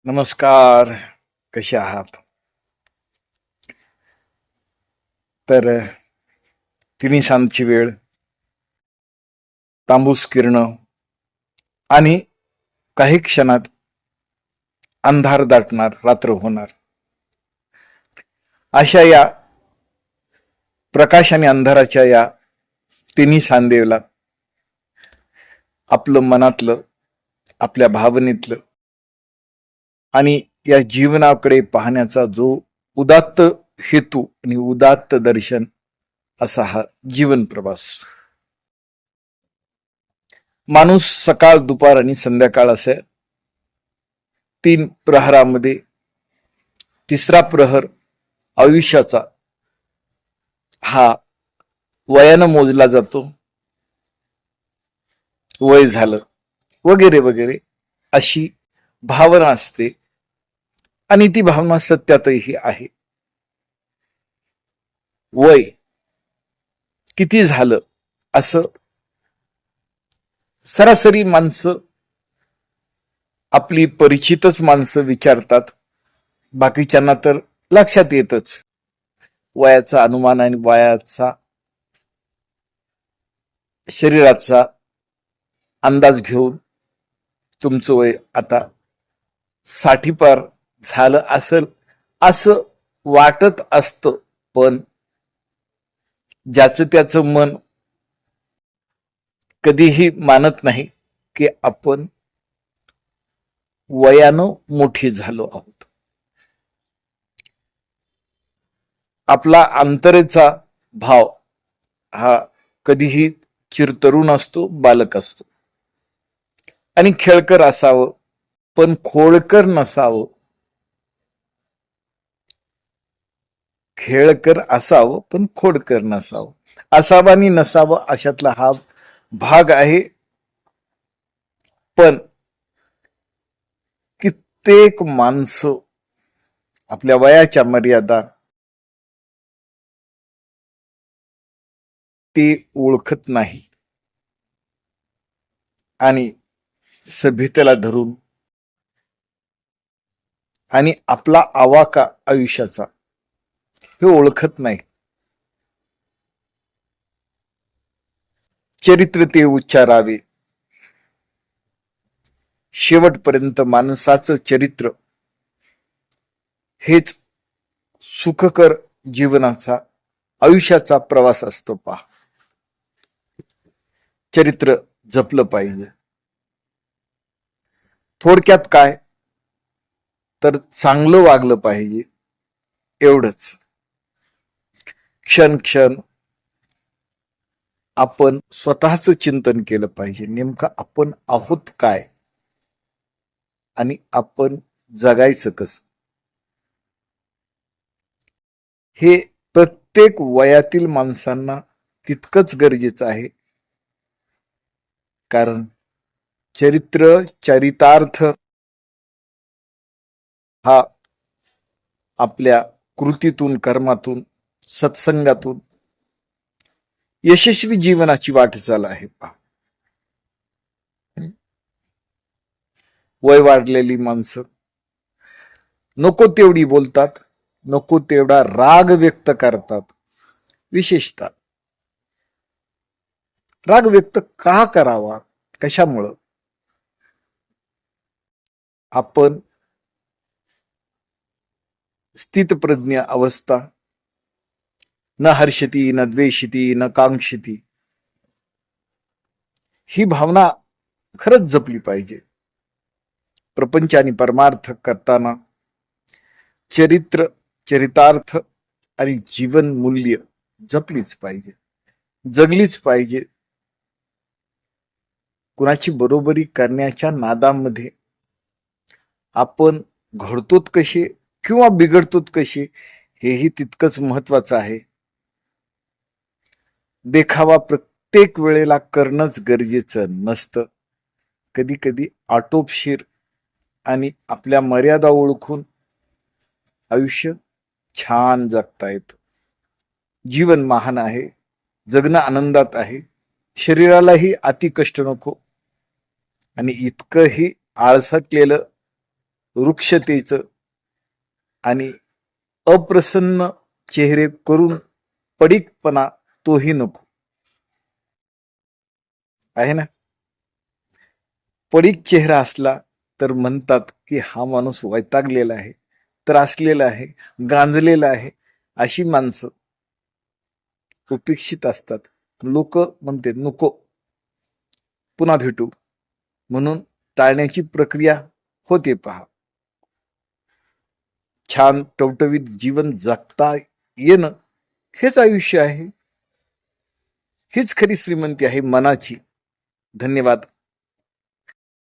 नमस्कार. कसे आहात? तर तिन्ही सांजची वेळ, तांबूस किरणं आणि काही क्षणात अंधार दाटणार, रात्र होणार. अशा या प्रकाश आणि अंधाराच्या या तिन्ही सांदेला आपलं मनातलं, आपल्या भावनेतलं आणि या जीवनाकडे पाहण्याचा जो उदात्त हेतू आणि उदात्त दर्शन असा हा जीवन प्रवास. माणूस सकाळ, दुपार आणि संध्याकाळ असे 3 प्रहरामध्ये तिसरा प्रहर आयुष्याचा हा वयानं मोजला जातो. वय झालं वगैरे वगैरे अशी भावना असते आणि ती भावना सत्यातही आहे. वय किती झालं असं सरासरी माणसं, आपली परिचितच माणसं विचारतात. बाकीच्यांना तर लक्षात येतच. वयाचा अनुमान आणि वयाचा शरीराचा अंदाज घेऊन तुमचं वय आता 60 पार झालं असेल असं वाटत असतं. पण ज्याचं त्याचं मन कधीही मानत नाही की आपण वयानं मोठी झालो आहोत. आपला अंतरेचा भाव हा कधीही चिरतरुण असतो, बालक असतो. आणि खेळकर असावं पण खोडकर नसावं. खेळकर असावं पण खोडकर नसावं. असावं आणि नसावं अशातला हा भाग आहे. पण कित्येक माणसं आपल्या वयाच्या मर्यादा ते ओळखत नाही आणि सभ्यतेला धरून आणि आपला आवाका आयुष्याचा हे ओळखत नाही. चरित्र ते उच्चारावे. शेवटपर्यंत माणसाचं चरित्र हेच सुखकर जीवनाचा आयुष्याचा प्रवास असतो. पहा, चरित्र जपलं पाहिजे. थोडक्यात काय तर चांगलं वागलं पाहिजे एवढंच. क्षण क्षण आपण स्वतःचं चिंतन केलं पाहिजे. नेमकं आपण आहोत काय आणि आपण जगायचं कसं, हे प्रत्येक वयातील माणसांना तितकंच गरजेचं आहे. कारण चरितार्थ हा आपल्या कृतीतून, कर्मातून, सत्संगातून यशस्वी जीवनाची वाटचाल आहे. पहा, वय वाढलेली माणसं नको तेवढी बोलतात, नको तेवढा राग व्यक्त करतात. विशेषतः राग व्यक्त का करावा, कशामुळं? आपण स्थितप्रज्ञ अवस्था न हर्षती न द्वेषती न कांक्षती ही भावना खरंच जपली पाहिजे. प्रपंच आणि परमार्थ करताना चरित्र, चरितार्थ आणि जीवन मूल्य जपलीच पाहिजे, जगलीच पाहिजे. कुणाची बरोबरी करण्याच्या नादामध्ये आपण घडतोत कसे किंवा बिघडतोत कसे हेही तितकंच महत्वाचं आहे. देखावा प्रत्येक वेळेला करणंच गरजेचं नसतं. कधी कधी आटोपशीर आणि आपल्या मर्यादा ओळखून आयुष्य छान जगता येतं. जीवन महान आहे, जगणं आनंदात आहे. शरीरालाही अति कष्ट नको आणि इतकंही आळसटलेलं वृक्षतेचं आणि अप्रसन्न चेहरे करून पडीकपणा तोही नको. आहे ना? पडीक चेहरा असला तर म्हणतात की हा माणूस वैतागलेला आहे, त्रासलेला आहे, गांजलेला आहे. अशी माणसं उपेक्षित असतात. लोक म्हणते नको, पुन्हा भेटू, म्हणून टाळण्याची प्रक्रिया होते. पहा, छान टवटवीत जीवन जगता येणं हेच आयुष्य आहे. हीच खरी श्रीमंती आहे मनाची. धन्यवाद.